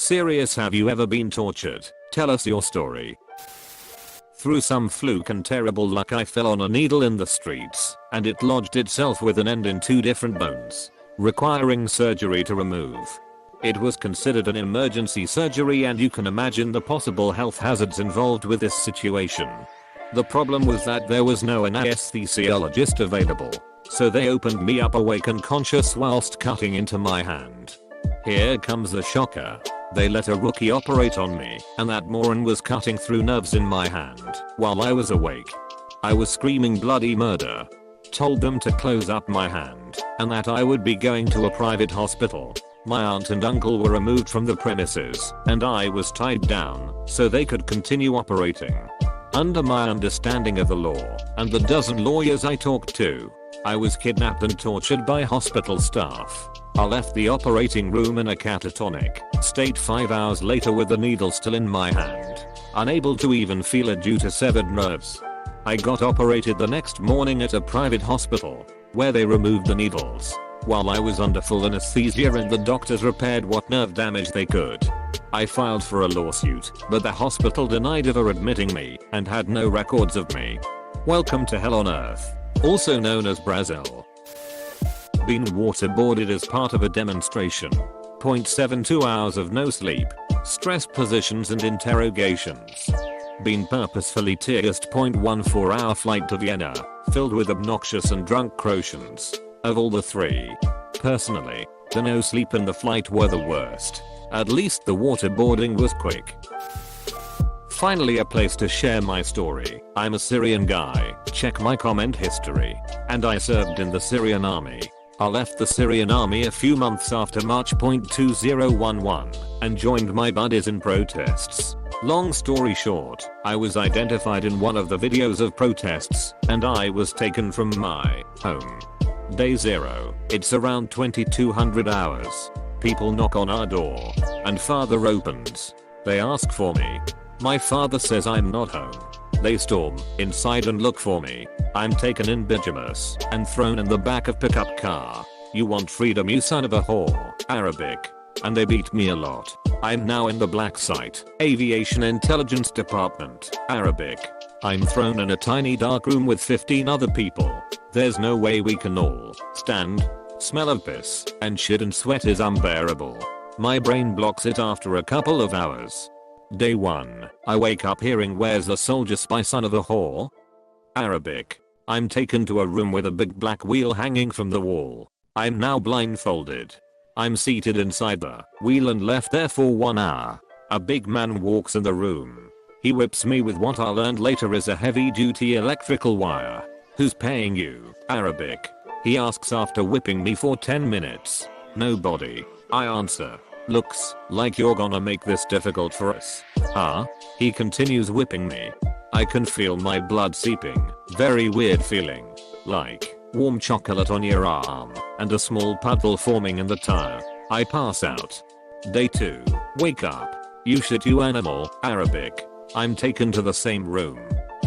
Serious, have you ever been tortured? Tell us your story. Through some fluke and terrible luck I fell on a needle in the streets, and it lodged itself with an end in 2 different bones, requiring surgery to remove. It was considered an emergency surgery, and you can imagine the possible health hazards involved with this situation. The problem was that there was no anesthesiologist available, so they opened me up awake and conscious whilst cutting into my hand. Here comes the shocker. They let a rookie operate on me, and that moron was cutting through nerves in my hand while I was awake. I was screaming bloody murder. Told them to close up my hand, and that I would be going to a private hospital. My aunt and uncle were removed from the premises, and I was tied down so they could continue operating. Under my understanding of the law, and the dozen lawyers I talked to, I was kidnapped and tortured by hospital staff. I left the operating room in a catatonic state 5 hours later with the needle still in my hand, unable to even feel it due to severed nerves. I got operated the next morning at a private hospital, where they removed the needles, while I was under full anesthesia, and the doctors repaired what nerve damage they could. I filed for a lawsuit, but the hospital denied ever admitting me and had no records of me. Welcome to hell on earth, also known as Brazil. Been waterboarded as part of a demonstration. 0.72 hours of no sleep, stress positions and interrogations. Been purposefully tear-gassed. 0.14 hour flight to Vienna, filled with obnoxious and drunk Croatians. Of all the 3, personally, the no sleep and the flight were the worst. At least the waterboarding was quick. Finally, a place to share my story. I'm a Syrian guy, check my comment history, and I served in the Syrian army. I left the Syrian army a few months after March 2011 and joined my buddies in protests. Long story short, I was identified in one of the videos of protests, and I was taken from my home. Day 0, it's around 2200 hours. People knock on our door, and father opens. They ask for me. My father says I'm not home. They storm inside and look for me. I'm taken in pyjamas and thrown in the back of pickup car. You want freedom, you son of a whore. Arabic. And they beat me a lot. I'm now in the black site, aviation intelligence department. Arabic. I'm thrown in a tiny dark room with 15 other people. There's no way we can all stand. Smell of piss and shit and sweat is unbearable. My brain blocks it after a couple of hours. Day 1, I wake up hearing "Where's the soldier spy, son of a whore?" Arabic. I'm taken to a room with a big black wheel hanging from the wall. I'm now blindfolded. I'm seated inside the wheel and left there for 1 hour. A big man walks in the room. He whips me with what I learned later is a heavy duty electrical wire. Who's paying you? Arabic. He asks after whipping me for 10 minutes. Nobody. I answer. Looks like you're gonna make this difficult for us. Huh? He continues whipping me. I can feel my blood seeping. Very weird feeling. Like warm chocolate on your arm and a small puddle forming in the tire. I pass out. Day 2. Wake up. You shit, you animal. Arabic. I'm taken to the same room.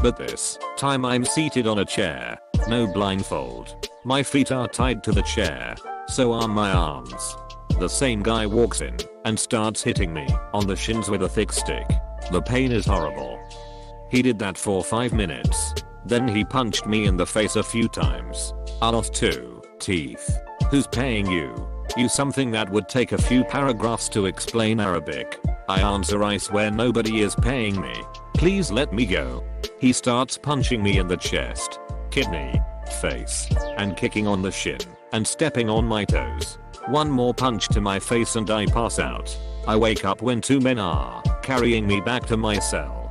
But this time I'm seated on a chair. No blindfold. My feet are tied to the chair. So are my arms. The same guy walks in and starts hitting me on the shins with a thick stick. The pain is horrible. He did that for 5 minutes. Then he punched me in the face a few times. I lost 2 teeth. Who's paying you? You something that would take a few paragraphs to explain. Arabic. I answer, I swear nobody is paying me. Please let me go. He starts punching me in the chest, kidney, face, and kicking on the shin, and stepping on my toes. One more punch to my face and I pass out. I wake up when 2 men are carrying me back to my cell.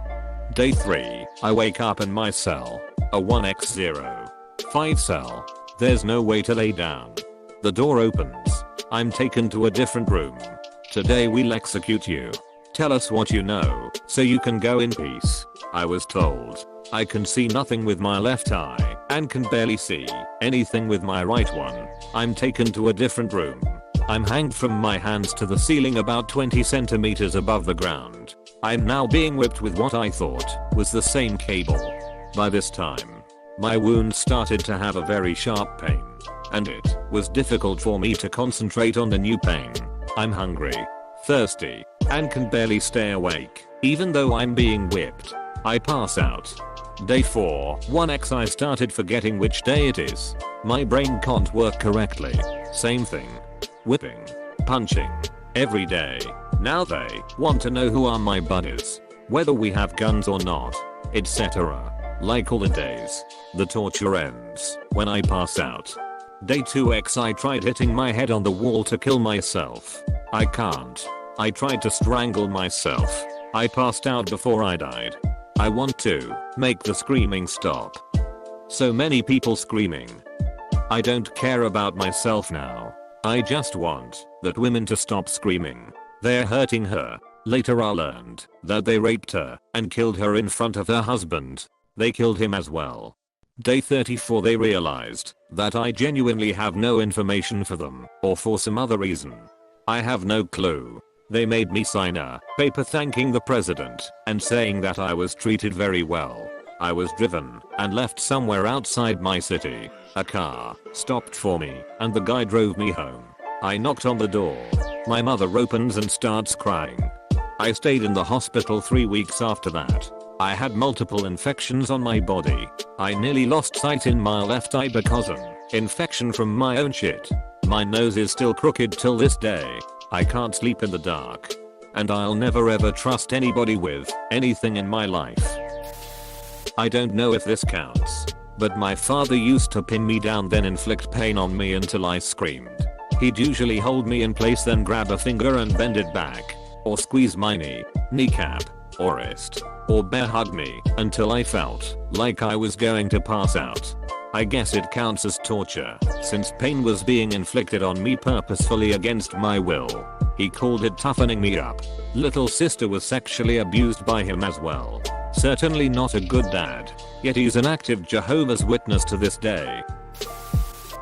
Day 3, I wake up in my cell, a 1x05 cell. There's no way to lay down. The door opens. I'm taken to a different room. Today we'll execute you. Tell us what you know, so you can go in peace. I was told. I can see nothing with my left eye, and can barely see anything with my right one. I'm taken to a different room. I'm hanged from my hands to the ceiling about 20 centimeters above the ground. I'm now being whipped with what I thought was the same cable. By this time, my wounds started to have a very sharp pain, and it was difficult for me to concentrate on the new pain. I'm hungry, thirsty, and can barely stay awake, even though I'm being whipped. I pass out. Day 4, 1x I started forgetting which day it is. My brain can't work correctly. Same thing. Whipping. Punching. Every day. Now they want to know who are my buddies. Whether we have guns or not. Etc. Like all the days. The torture ends when I pass out. Day 2x I tried hitting my head on the wall to kill myself. I can't. I tried to strangle myself. I passed out before I died. I want to make the screaming stop. So many people screaming. I don't care about myself now. I just want that women to stop screaming. They're hurting her. Later I learned that they raped her and killed her in front of her husband. They killed him as well. Day 34 they realized that I genuinely have no information for them or for some other reason. I have no clue. They made me sign a paper thanking the president and saying that I was treated very well. I was driven and left somewhere outside my city. A car stopped for me and the guy drove me home. I knocked on the door. My mother opens and starts crying. I stayed in the hospital 3 weeks after that. I had multiple infections on my body. I nearly lost sight in my left eye because of infection from my own shit. My nose is still crooked till this day. I can't sleep in the dark. And I'll never ever trust anybody with anything in my life. I don't know if this counts, but my father used to pin me down then inflict pain on me until I screamed. He'd usually hold me in place then grab a finger and bend it back, or squeeze my knee, kneecap, or wrist, or bear hug me until I felt like I was going to pass out. I guess it counts as torture, since pain was being inflicted on me purposefully against my will. He called it toughening me up. Little sister was sexually abused by him as well. Certainly not a good dad, yet he's an active Jehovah's Witness to this day.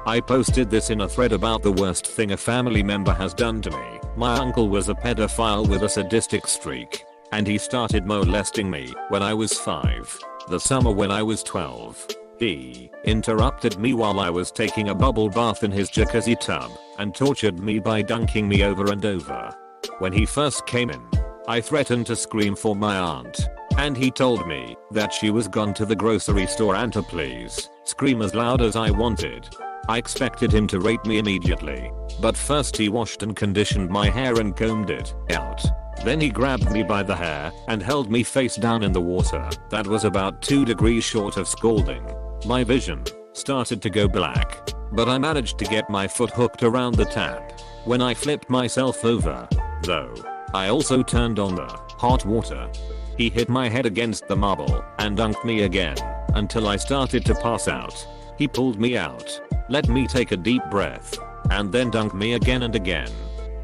I posted this in a thread about the worst thing a family member has done to me. My uncle was a pedophile with a sadistic streak, and he started molesting me when I was 5. The summer when I was 12. He interrupted me while I was taking a bubble bath in his jacuzzi tub and tortured me by dunking me over and over. When he first came in, I threatened to scream for my aunt, and he told me that she was gone to the grocery store and to please scream as loud as I wanted. I expected him to rape me immediately, but first he washed and conditioned my hair and combed it out. Then he grabbed me by the hair and held me face down in the water that was about 2 degrees short of scalding. My vision started to go black, but I managed to get my foot hooked around the tap. When I flipped myself over, though, I also turned on the hot water. He hit my head against the marble and dunked me again until I started to pass out. He pulled me out, let me take a deep breath, and then dunked me again and again.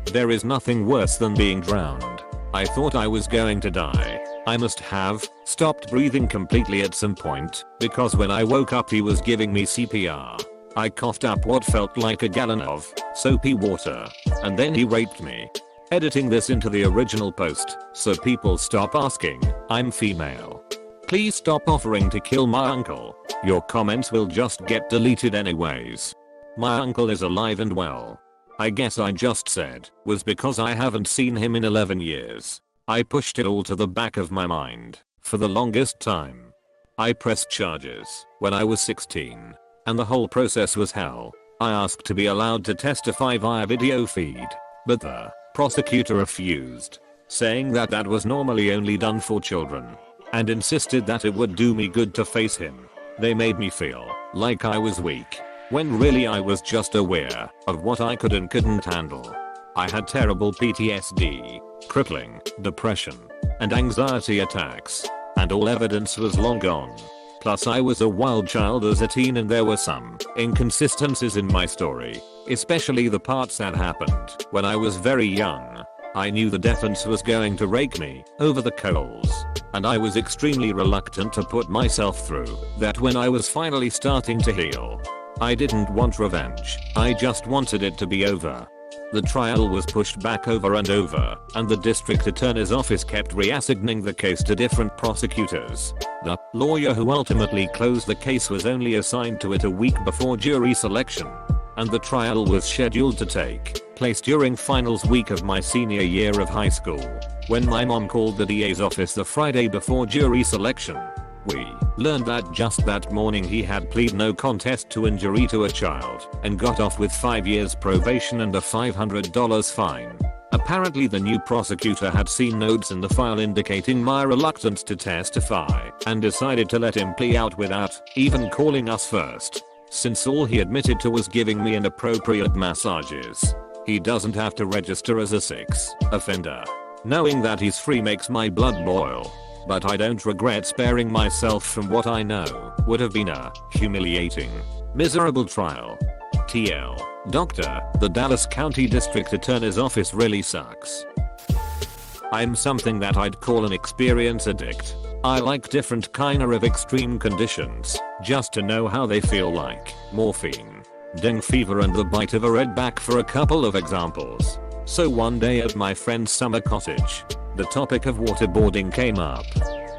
There is nothing worse than being drowned. I thought I was going to die. I must have stopped breathing completely at some point, because when I woke up he was giving me CPR. I coughed up what felt like a gallon of soapy water, and then he raped me. Editing this into the original post, so people stop asking, I'm female. Please stop offering to kill my uncle. Your comments will just get deleted anyways. My uncle is alive and well. I guess I just said was because I haven't seen him in 11 years. I pushed it all to the back of my mind for the longest time. I pressed charges when I was 16, and the whole process was hell. I asked to be allowed to testify via video feed, but the prosecutor refused, saying that that was normally only done for children, and insisted that it would do me good to face him. They made me feel like I was weak, when really I was just aware of what I could and couldn't handle. I had terrible PTSD, crippling depression, and anxiety attacks, and all evidence was long gone. Plus I was a wild child as a teen and there were some inconsistencies in my story, especially the parts that happened when I was very young. I knew the defense was going to rake me over the coals, and I was extremely reluctant to put myself through that when I was finally starting to heal. I didn't want revenge, I just wanted it to be over. The trial was pushed back over and over, and the district attorney's office kept reassigning the case to different prosecutors. The lawyer who ultimately closed the case was only assigned to it a week before jury selection, and the trial was scheduled to take place during finals week of my senior year of high school, when my mom called the DA's office the Friday before jury selection. We learned that just that morning he had pleaded no contest to injury to a child and got off with 5 years probation and a $500 fine. Apparently the new prosecutor had seen notes in the file indicating my reluctance to testify and decided to let him plea out without even calling us first. Since all he admitted to was giving me inappropriate massages, he doesn't have to register as a sex offender. Knowing that he's free makes my blood boil. But I don't regret sparing myself from what I know would have been a humiliating, miserable trial. TL. Doctor, the Dallas County District Attorney's office really sucks. I'm something that I'd call an experience addict. I like different kinda of extreme conditions, just to know how they feel like. Morphine, dengue fever and the bite of a redback for a couple of examples. So one day at my friend's summer cottage, the topic of waterboarding came up,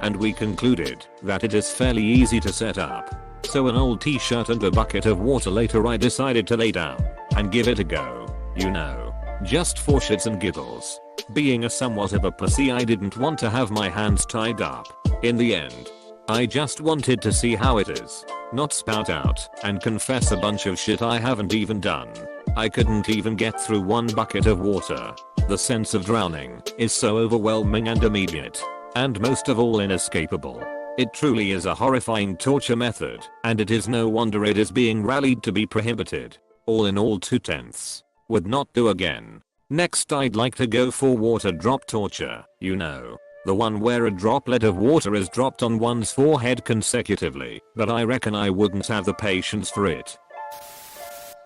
and we concluded that it is fairly easy to set up. So an old t-shirt and a bucket of water later I decided to lay down and give it a go, you know, just for shits and giggles. Being a somewhat of a pussy, I didn't want to have my hands tied up. In the end, I just wanted to see how it is, not spout out and confess a bunch of shit I haven't even done. I couldn't even get through one bucket of water. The sense of drowning is so overwhelming and immediate, and most of all inescapable. It truly is a horrifying torture method, and it is no wonder it is being rallied to be prohibited. All in all, 2/10. Would not do again. Next, I'd like to go for water drop torture, you know. The one where a droplet of water is dropped on one's forehead consecutively, but I reckon I wouldn't have the patience for it.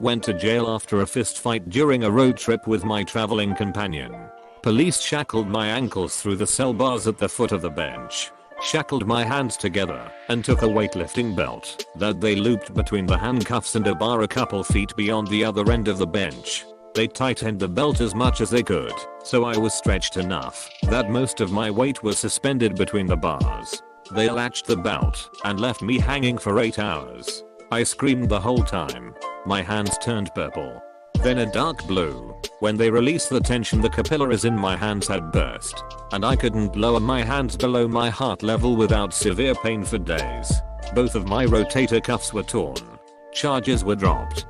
Went to jail after a fist fight during a road trip with my traveling companion. Police shackled my ankles through the cell bars at the foot of the bench, shackled my hands together, and took a weightlifting belt that they looped between the handcuffs and a bar a couple feet beyond the other end of the bench. They tightened the belt as much as they could, so I was stretched enough that most of my weight was suspended between the bars. They latched the belt and left me hanging for 8 hours. I screamed the whole time. My hands turned purple, then a dark blue. When they released the tension, the capillaries in my hands had burst, and I couldn't lower my hands below my heart level without severe pain for days. Both of my rotator cuffs were torn. Charges were dropped.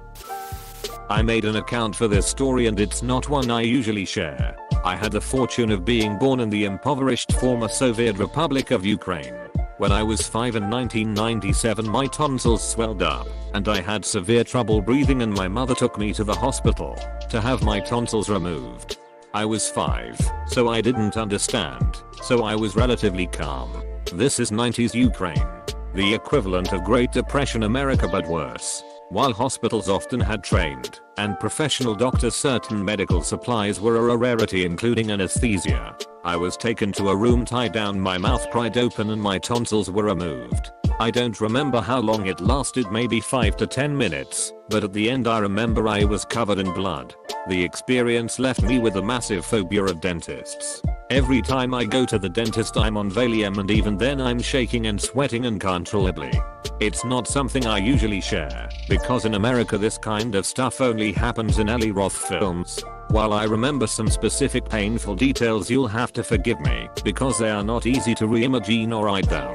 I made an account for this story, and it's not one I usually share. I had the fortune of being born in the impoverished former Soviet Republic of Ukraine. When I was 5 in 1997, my tonsils swelled up, and I had severe trouble breathing, and my mother took me to the hospital to have my tonsils removed. I was 5, so I didn't understand, so I was relatively calm. This is 90s Ukraine. The equivalent of Great Depression America, but worse. While hospitals often had trained and professional doctors, certain medical supplies were a rarity, including anesthesia. I was taken to a room, tied down, my mouth pried open, and my tonsils were removed. I don't remember how long it lasted, maybe 5 to 10 minutes, but at the end I remember I was covered in blood. The experience left me with a massive phobia of dentists. Every time I go to the dentist I'm on Valium, and even then I'm shaking and sweating uncontrollably. It's not something I usually share, because in America this kind of stuff only happens in Eli Roth films. While I remember some specific painful details, you'll have to forgive me, because they are not easy to reimagine or write down.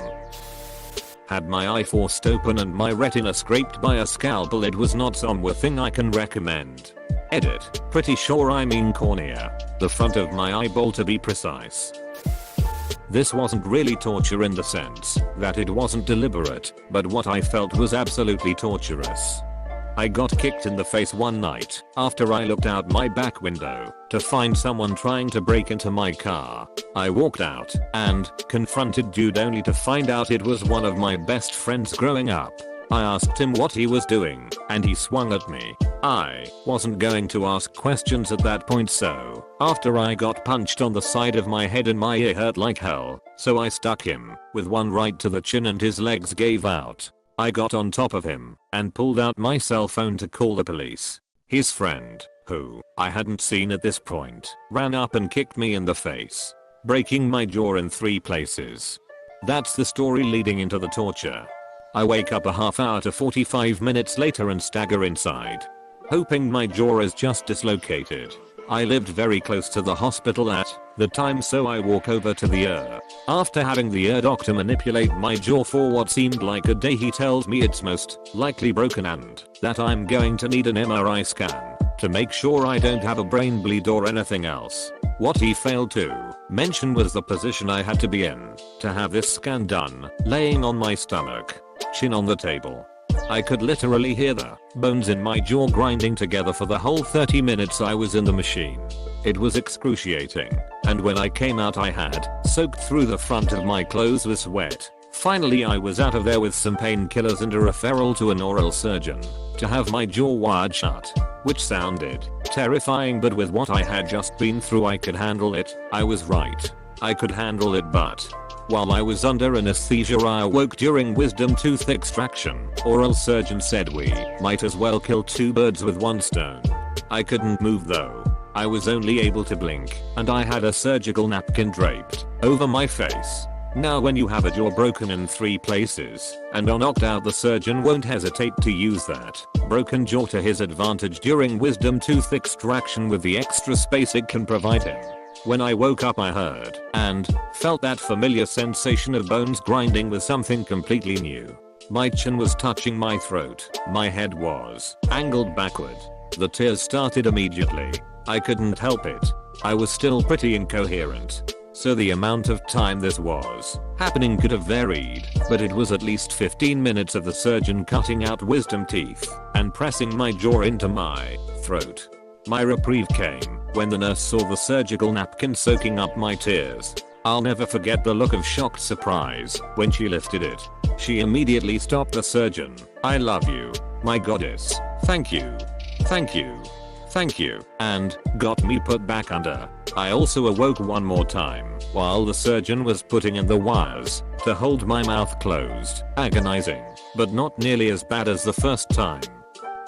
Had my eye forced open and my retina scraped by a scalpel. It was not some thing I can recommend. Edit. Pretty sure I mean cornea. The front of my eyeball, to be precise. This wasn't really torture in the sense that it wasn't deliberate, but what I felt was absolutely torturous. I got kicked in the face one night after I looked out my back window to find someone trying to break into my car. I walked out and confronted dude, only to find out it was one of my best friends growing up. I asked him what he was doing, and he swung at me. I wasn't going to ask questions at that point, so after I got punched on the side of my head and my ear hurt like hell, so I stuck him with one right to the chin and his legs gave out. I got on top of him and pulled out my cell phone to call the police. His friend, who I hadn't seen at this point, ran up and kicked me in the face, breaking my jaw in 3 places. That's the story leading into the torture. I wake up a half hour to 45 minutes later and stagger inside. hoping my jaw is just dislocated. I lived very close to the hospital at the time, so I walk over to the ER. After having the ER doctor manipulate my jaw for what seemed like a day, he tells me it's most likely broken and that I'm going to need an MRI scan to make sure I don't have a brain bleed or anything else. What he failed to mention was the position I had to be in to have this scan done, laying on my stomach, chin on the table. I could literally hear the bones in my jaw grinding together for the whole 30 minutes I was in the machine. It was excruciating, and when I came out I had soaked through the front of my clothes with sweat. Finally I was out of there with some painkillers and a referral to an oral surgeon to have my jaw wired shut, which sounded terrifying, but with what I had just been through I could handle it. I was right. I could handle it, but while I was under anesthesia I awoke during wisdom tooth extraction. Oral surgeon said we might as well kill two birds with one stone. I couldn't move though. I was only able to blink, and I had a surgical napkin draped over my face. Now when you have a jaw broken in 3 places and are knocked out, the surgeon won't hesitate to use that broken jaw to his advantage during wisdom tooth extraction with the extra space it can provide him. When I woke up I heard and felt that familiar sensation of bones grinding with something completely new. My chin was touching my throat. My head was angled backward. The tears started immediately. I couldn't help it. I was still pretty incoherent. So the amount of time this was happening could have varied, but it was at least 15 minutes of the surgeon cutting out wisdom teeth and pressing my jaw into my throat. My reprieve came when the nurse saw the surgical napkin soaking up my tears. I'll never forget the look of shocked surprise when she lifted it. She immediately stopped the surgeon. "I love you, my goddess. Thank you. Thank you. Thank you," and got me put back under. I also awoke one more time while the surgeon was putting in the wires to hold my mouth closed. Agonizing, but not nearly as bad as the first time.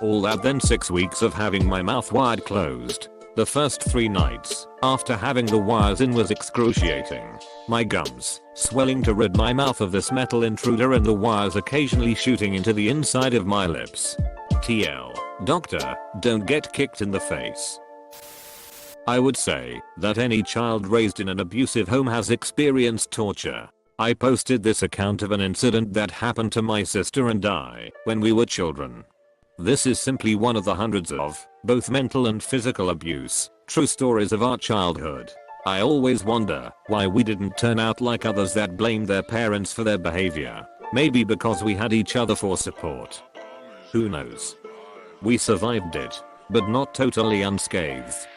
All that, then 6 weeks of having my mouth wired closed. The first 3 nights after having the wires in was excruciating. My gums swelling to rid my mouth of this metal intruder and the wires occasionally shooting into the inside of my lips. TL. Doctor, don't get kicked in the face. I would say that any child raised in an abusive home has experienced torture. I posted this account of an incident that happened to my sister and I when we were children. This is simply one of the hundreds of both mental and physical abuse true stories of our childhood. I always wonder why we didn't turn out like others that blamed their parents for their behavior. Maybe because we had each other for support. Who knows? We survived it, but not totally unscathed.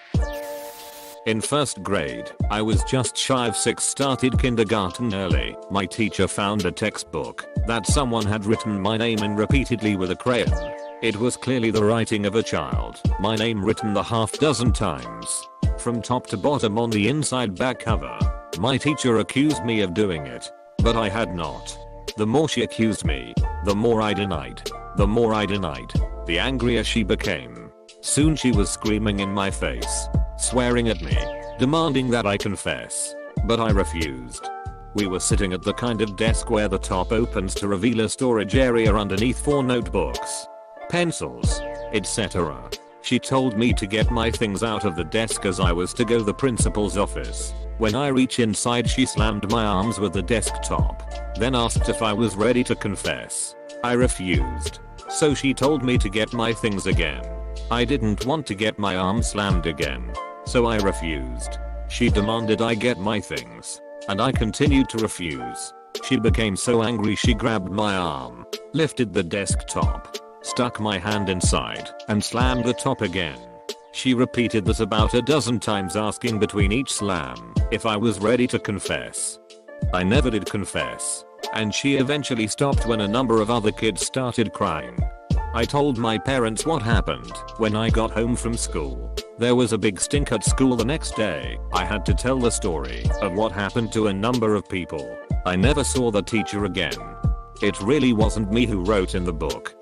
In 1st grade, I was just shy of 6, started kindergarten early. My teacher found a textbook that someone had written my name in repeatedly with a crayon. It was clearly the writing of a child. My name written the half-dozen times, from top to bottom on the inside back cover. My teacher accused me of doing it, but I had not. The more she accused me, the more I denied. The more I denied, the angrier she became. Soon she was screaming in my face, swearing at me, demanding that I confess. But I refused. We were sitting at the kind of desk where the top opens to reveal a storage area underneath for notebooks, pencils, etc. She told me to get my things out of the desk as I was to go to the principal's office. When I reach inside, she slammed my arms with the desktop, then asked if I was ready to confess. I refused. So she told me to get my things again. I didn't want to get my arm slammed again, so I refused. She demanded I get my things, and I continued to refuse. She became so angry she grabbed my arm, lifted the desktop, stuck my hand inside, and slammed the top again. She repeated this about a dozen times, asking between each slam if I was ready to confess. I never did confess, and she eventually stopped when a number of other kids started crying. I told my parents what happened when I got home from school. There was a big stink at school the next day. I had to tell the story of what happened to a number of people. I never saw the teacher again. It really wasn't me who wrote in the book